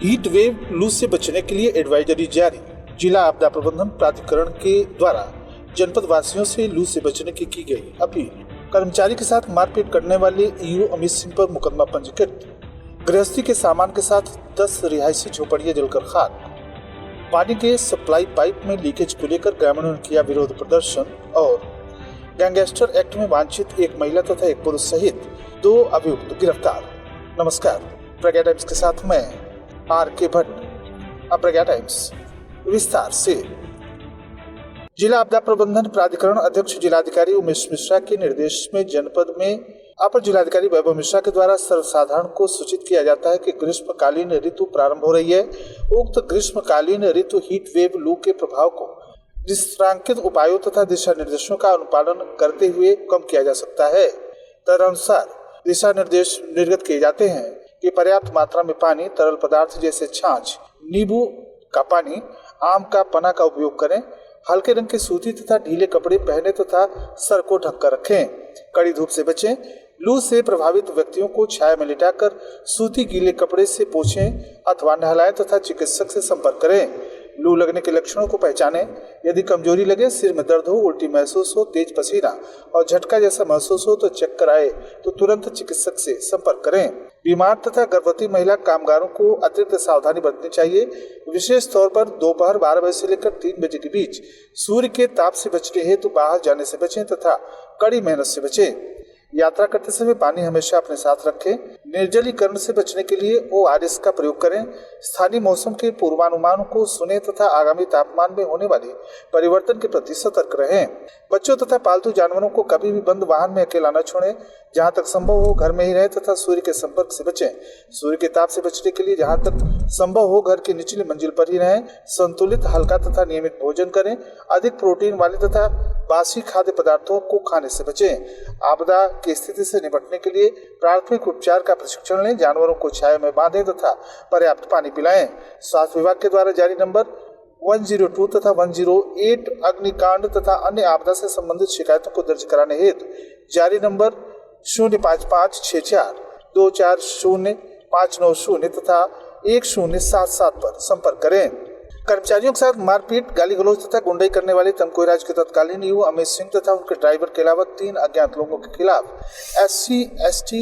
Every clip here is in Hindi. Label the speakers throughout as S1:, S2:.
S1: हीट वेव लू से बचने के लिए एडवाइजरी जारी। जिला आपदा प्रबंधन प्राधिकरण के द्वारा जनपद वासियों से लू से बचने की गई अपील। कर्मचारी के साथ मारपीट करने वाले ईओ अमित सिंह पर मुकदमा पंजीकृत। गृहस्थी के सामान के साथ 10 रिहायशी झोपड़ियां जलकर खाक। पानी के सप्लाई पाइप में लीकेज को लेकर ग्रामीणों ने किया विरोध प्रदर्शन। और गैंगस्टर एक्ट में वांछित एक महिला तथा एक पुरुष सहित 2 अभियुक्त गिरफ्तार। नमस्कार, प्रज्ञा टाइम्स के साथ मैं आर.के. भट्ट। अब प्रज्ञा टाइम्स विस्तार से। जिला आपदा प्रबंधन प्राधिकरण अध्यक्ष जिलाधिकारी उमेश मिश्रा के निर्देश में जनपद में अपर जिलाधिकारी वैभव मिश्रा के द्वारा सर्वसाधारण को सूचित किया जाता है कि ग्रीष्मकालीन ऋतु प्रारंभ हो रही है। उक्त ग्रीष्मकालीन ऋतु हीट वेव लू के प्रभाव को विस्तारित उपायों तथा दिशा निर्देशों का अनुपालन करते हुए कम किया जा सकता है। तदनुसार दिशा निर्देश निर्गत किए जाते हैं कि पर्याप्त मात्रा में पानी, तरल पदार्थ जैसे छाछ, नींबू का पानी, आम का पन्ना का उपयोग करें। हल्के रंग के सूती तथा ढीले कपड़े पहने तथा सर को ढककर रखें। कड़ी धूप से बचें। लू से प्रभावित व्यक्तियों को छाया में लिटाकर सूती गीले कपड़े से पोंछें अथवा नहलाएं तथा चिकित्सक से संपर्क करें। लू लगने के लक्षणों को पहचानें। यदि कमजोरी लगे, सिर में दर्द हो, उल्टी महसूस हो, तेज पसीना और झटका जैसा महसूस हो तो चक्कर आए तो तुरंत चिकित्सक से संपर्क करें। बीमार तथा गर्भवती महिला कामगारों को अतिरिक्त सावधानी बरतनी चाहिए। विशेष तौर पर दोपहर 12 बजे से लेकर 3 बजे के बीच सूर्य के ताप से बचने हेतु बाहर जाने से बचें तथा कड़ी मेहनत से बचें। यात्रा करते समय पानी हमेशा अपने साथ रखें। निर्जलीकरण से बचने के लिए ORS का प्रयोग करें। स्थानीय मौसम के पूर्वानुमान को सुने तथा आगामी तापमान में होने वाले परिवर्तन के प्रति सतर्क रहें। बच्चों तथा पालतू जानवरों को कभी भी बंद वाहन में अकेला न छोड़ें। जहां तक संभव हो घर में ही रहें तथा सूर्य के संपर्क से बचें। सूर्य के ताप से बचने के लिए जहां तक संभव हो घर की निचली मंजिल पर ही रहें। संतुलित, हल्का तथा नियमित भोजन करें। अधिक प्रोटीन वाले तथा बासी खाद्य पदार्थों को खाने से बचें। आपदा की स्थिति से निपटने के लिए प्राथमिक उपचार का प्रशिक्षण लें। जानवरों को छाया में बांधें तथा पर्याप्त पानी पिलाएं। स्वास्थ्य विभाग के द्वारा जारी नंबर 102 तथा 108 अग्निकांड तथा अन्य आपदा से संबंधित शिकायतों को दर्ज कराने हेतु जारी नंबर 05564240590 तथा 1077 पर संपर्क करें। कर्मचारियों के साथ मारपीट, गाली गलौज तथा गुंडाई करने वाले तमकोईराज के तत्कालीन ईओ अमित सिंह तथा उनके ड्राइवर के अलावा 3 अज्ञात लोगों के खिलाफ SC/ST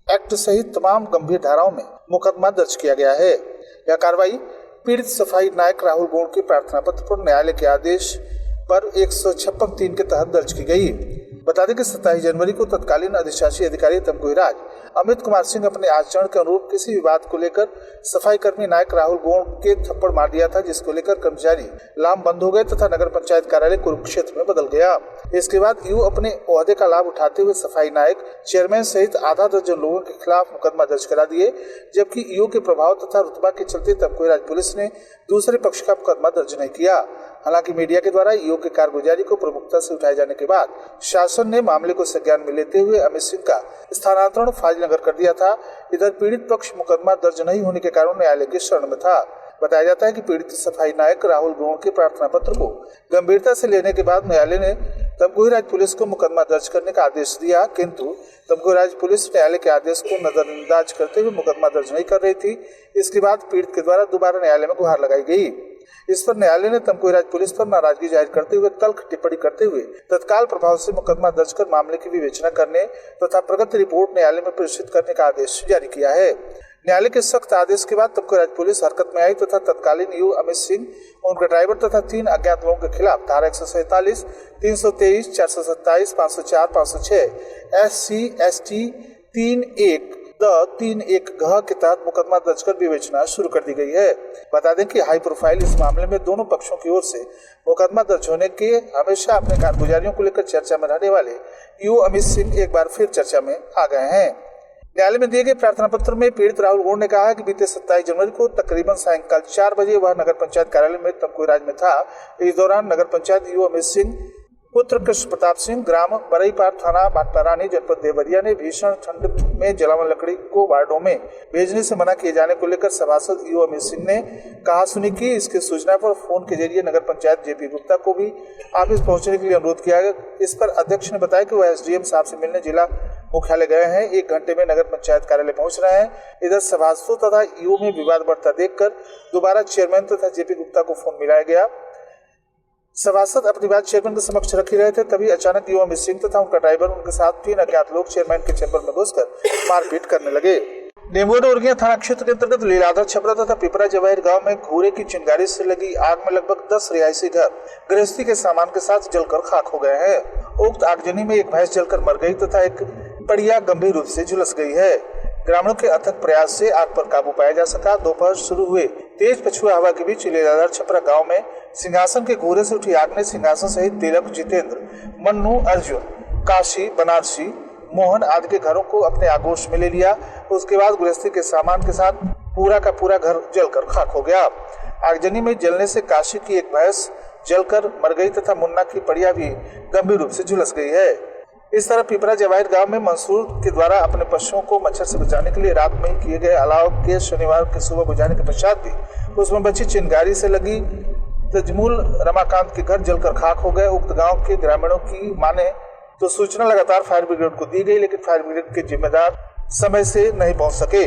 S1: एक्ट सहित तमाम गंभीर धाराओं में मुकदमा दर्ज किया गया है। यह कार्रवाई पीड़ित सफाई नायक राहुल गोड़ के प्रार्थना पत्र पर न्यायालय के आदेश पर 156(3) के तहत दर्ज की गई। बता दें कि 27 जनवरी को तत्कालीन अधिशासी अधिकारी तमकोईराज अमित कुमार सिंह अपने आचरण के अनुरूप किसी विवाद को लेकर सफाई कर्मी नायक राहुल गोड़ के थप्पड़ मार दिया था, जिसको लेकर कर्मचारी लाम बंद हो गए तथा नगर पंचायत कार्यालय कुरुक्षेत्र में बदल गया। इसके बाद ईओ अपने ओहदे का लाभ उठाते हुए सफाई नायक, चेयरमैन सहित आधा दर्जन लोगों के खिलाफ मुकदमा दर्ज करा दिए, जबकि ईओ के प्रभाव तथा रुतबा के चलते तमकोईराज पुलिस ने दूसरे पक्ष का मुकदमा दर्ज नहीं किया। हालांकि मीडिया के द्वारा ईओ के कारगुजारी को प्रमुखता से उठाए जाने के बाद शासन ने मामले को संज्ञान में लेते हुए अमित सिंह का स्थानांतरण फाजिलनगर कर दिया था। इधर पीड़ित पक्ष मुकदमा दर्ज नहीं होने के कारण न्यायालय के शरण में था। बताया जाता है कि पीड़ित सफाई नायक राहुल गोड़ के प्रार्थना पत्र को गंभीरता से लेने के बाद न्यायालय ने तमकोईराज पुलिस को मुकदमा दर्ज करने का आदेश दिया, किंतु तमकोईराज पुलिस न्यायालय के आदेश को नजरअंदाज करते हुए मुकदमा दर्ज नहीं कर रही थी। इसके बाद पीड़ित के द्वारा दोबारा न्यायालय में गुहार लगाई गई। इस पर न्यायालय ने तमकोईराज पुलिस पर नाराजगी जाहिर करते हुए तल्ख टिप्पणी करते हुए तत्काल प्रभाव से मुकदमा दर्ज कर मामले की विवेचना करने तथा प्रगति रिपोर्ट न्यायालय में प्रेषित करने का आदेश जारी किया है। न्यायालय के सख्त आदेश के बाद तमकोईराज पुलिस हरकत में आई तथा तत्कालीन ईओ अमित सिंह, उनके ड्राइवर तथा 3 अज्ञात लोगों के खिलाफ धारा 147, 323, 427, 504, 506 SC/ST 3(1)(द)(3)(1) घ के तहत मुकदमा दर्ज कर विवेचना शुरू कर दी गई है। बता दें कि हाई प्रोफाइल इस मामले में दोनों पक्षों की ओर से मुकदमा दर्ज होने के हमेशा अपने कारगुजारियों को लेकर चर्चा में रहने वाले ईओ अमित सिंह एक बार फिर चर्चा में आ गए हैं। न्यायालय में दिए गए प्रार्थना पत्र में पीड़ित राहुल गोड़ ने कहा है कि बीते 27 जनवरी को तकरीबन सायंकाल 4 बजे वह नगर पंचायत कार्यालय में तमकोईराज में था। इस दौरान नगर पंचायत ईओ अमित सिंह पुत्र कृष्ण प्रताप सिंह, ग्राम बरईपार, थाना भाटपारानी, जनपद देवरिया ने भीषण ठंड में जलावन लकड़ी को वार्डों में भेजने से मना किए जाने को लेकर सभासद ईओ अमित सिंह ने कहा सुनी की। इसकी सूचना पर फोन के जरिए नगर पंचायत जेपी गुप्ता को भी ऑफिस पहुंचने के लिए अनुरोध किया गया। इस पर अध्यक्ष ने बताया कि वह एसडीएम साहब से मिलने जिला मुख्यालय गए हैं। 1 घंटे में नगर पंचायत कार्यालय पहुंच रहे हैं। इधर सभासदों तथा ईओ में विवाद बढ़ता देखकर दोबारा चेयरमैन तथा जेपी गुप्ता को फोन मिलाया गया। सभासद अपनी बात चेयरमैन के समक्ष रख रहे थे, तभी अचानक ईओ अमित सिंह तथा उनका ड्राइवर उनके साथ 3 अज्ञात लोग चेयरमैन के चैम्बर में घुसकर मारपीट करने लगे। नेमुआ थाना क्षेत्र के अंतर्गत लीलाधर छपरा तथा पिपरा जवाहिर गांव में घूरे की चिंगारी से लगी आग में लगभग 10 रिहायशी घर गृहस्थी के सामान के साथ जलकर खाक हो गए हैं। उक्त आगजनी में एक भैंस जलकर मर गई तथा एक पड़िया गंभीर रूप से झुलस गई है। ग्रामीणों के अथक प्रयास से आग पर काबू पाया जा सका। दोपहर शुरू हुए तेज पछुआ हवा के बीच लीलाधर छपरा गांव में सिंहासन के घूरे से उठी आग ने सिंहासन सहित तिलक, जितेंद्र, मन्नू, अर्जुन, काशी, बनारसी, मोहन आदि के घरों को अपने आगोश में ले लिया। उसके बाद गृहस्थी के सामान के साथ पूरा का पूरा घर जलकर खाक हो गया। आगजनी में जलने से काशी की एक भैंस जलकर मर गई तथा मुन्ना की पड़िया भी गंभीर रूप से झुलस गई है। इस तरह पिपरा जवाहिर गांव में मंसूर के द्वारा अपने पशुओं को मच्छर से बचाने के लिए रात में किए गए अलाव के शनिवार की सुबह बुझाने के पश्चात भी उसमें बची चिंगारी से लगी तजमूल रमाकांत के घर जलकर खाक हो गए। उक्त गांव के ग्रामीणों की माने तो सूचना लगातार फायर ब्रिगेड को दी गई, लेकिन फायर ब्रिगेड के जिम्मेदार समय से नहीं पहुंच सके।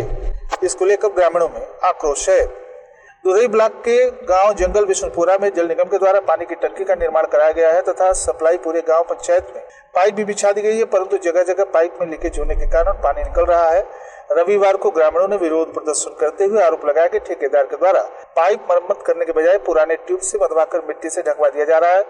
S1: इसको लेकर ग्रामीणों में आक्रोश है। दुधई ब्लॉक के गांव जंगल विष्णुपुरा में जल निगम के द्वारा पानी की टंकी का निर्माण कराया गया है तथा सप्लाई पूरे गांव पंचायत में पाइप भी बिछा दी गई है, परंतु जगह जगह पाइप में लीकेज होने के कारण पानी निकल रहा है। रविवार को ग्रामीणों ने विरोध प्रदर्शन करते हुए आरोप लगाया कि ठेकेदार के द्वारा पाइप मरम्मत करने के बजाय पुराने ट्यूब से बंधवाकर मिट्टी से ढकवा दिया जा रहा है।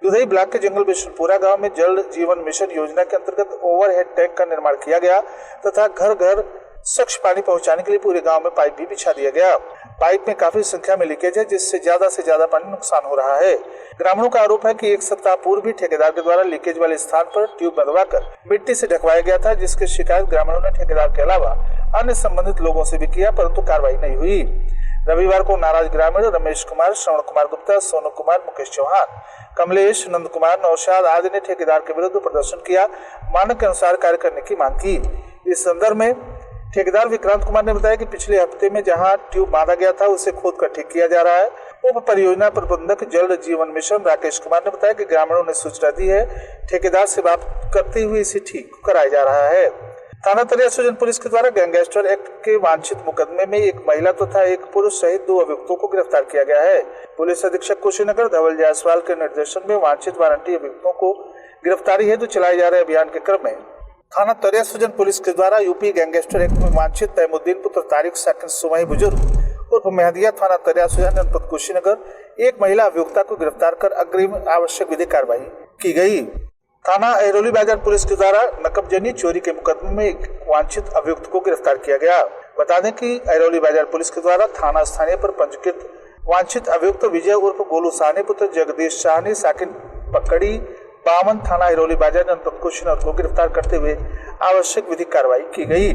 S1: दुधई ब्लॉक के जंगल विष्णुपुरा गांव में जल जीवन मिशन योजना के अंतर्गत ओवरहेड टैंक का निर्माण किया गया तथा घर घर स्वच्छ पानी पहुंचाने के लिए पूरे गांव में पाइप भी बिछा दिया गया। पाइप में काफी संख्या में लीकेज है, जिससे ज्यादा से ज्यादा पानी नुकसान हो रहा है। ग्रामीणों का आरोप है कि 1 सप्ताह पूर्व भी ठेकेदार के द्वारा लीकेज वाले स्थान पर ट्यूब बंधवाकर मिट्टी से ढकवाया गया था, जिसकी शिकायत ग्रामीणों ने ठेकेदार के अलावा अन्य संबंधित लोगों से भी किया, परंतु कार्रवाई नहीं हुई। रविवार को नाराज ग्रामीण रमेश कुमार, श्रवण कुमार गुप्ता, सोनू कुमार, मुकेश चौहान, कमलेश, नंद कुमार, नौशाद आदि ने ठेकेदार के विरुद्ध प्रदर्शन किया, मानक के अनुसार कार्य करने की मांग की। इस संदर्भ में ठेकेदार विक्रांत कुमार ने बताया कि पिछले हफ्ते में जहां ट्यूब बांधा गया था उसे खोद कर ठीक किया जा रहा है। उप परियोजना प्रबंधक जल जीवन मिशन राकेश कुमार ने बताया कि ग्रामीणों ने सूचना दी है, ठेकेदार से बात करते हुए इसे ठीक कराया जा रहा है। थाना तरिया सुजन पुलिस के द्वारा गैंगस्टर एक्ट के वांछित मुकदमे में एक महिला तथा एक पुरुष सहित 2 अभियुक्तों को गिरफ्तार किया गया है। पुलिस अधीक्षक कुशीनगर धवल जायसवाल के निर्देशन में वांछित वारंटी अभियुक्तों को गिरफ्तारी हेतु चलाए जा रहे अभियान के क्रम में थाना तरिया सुजन पुलिस के द्वारा यूपी गैंगस्टर एक्ट में वांछित तैमुद्दीन पुत्र तारिक साकिन सुमई बुजुर्ग उर्फ मेहदिया थाना तरिया सुजन जनपद कुशीनगर एक महिला अभियुक्ता को गिरफ्तार कर अग्रिम आवश्यक विधिक कार्रवाई की गई। थाना अहिरौली बाजार पुलिस के द्वारा नकबजनी चोरी के मुकदमे में एक वांछित अभियुक्त को गिरफ्तार किया गया। बता दें कि अहिरौली बाजार पुलिस के द्वारा थाना स्थानीय पर पंजीकृत वांछित अभियुक्त विजय उर्फ गोलू साहनी पुत्र जगदीश साहनी साकिन पकड़ी 52 थाना अहिरौली बाजार जनपद कुशीनगर को गिरफ्तार करते हुए आवश्यक विधिक कार्रवाई की गई।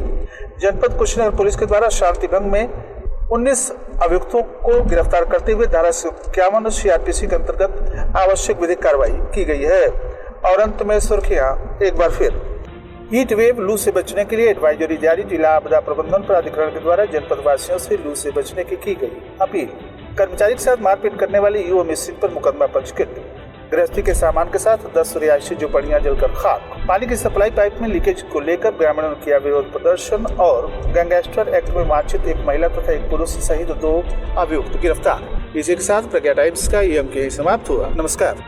S1: जनपद कुशीनगर पुलिस के द्वारा शांति भंग में 19 अभियुक्तों को गिरफ्तार करते हुए धारा 51 CRPC के अंतर्गत आवश्यक विधिक कार्रवाई की गई है। और अंत में सुर्खियां एक बार फिर। हीट वेव लू से बचने के लिए एडवाइजरी जारी। जिला आपदा प्रबंधन प्राधिकरण के द्वारा जनपद वासियों से लू से बचने की गई अपील। कर्मचारी के साथ मारपीट करने वाले ईओ अमित सिंह पर मुकदमा पंजीकृत। गृहस्थी के सामान के साथ 10 रिहायशी झोपड़ियां जलकर खाक। पानी की सप्लाई पाइप में लीकेज को लेकर ग्रामीणों ने किया विरोध प्रदर्शन। और गैंगस्टर एक्ट में वांछित एक महिला तथा एक पुरुष सहित 2 अभियुक्त गिरफ्तार। इसी के साथ प्रज्ञा टाइम्स का ये अंक यही समाप्त हुआ। नमस्कार।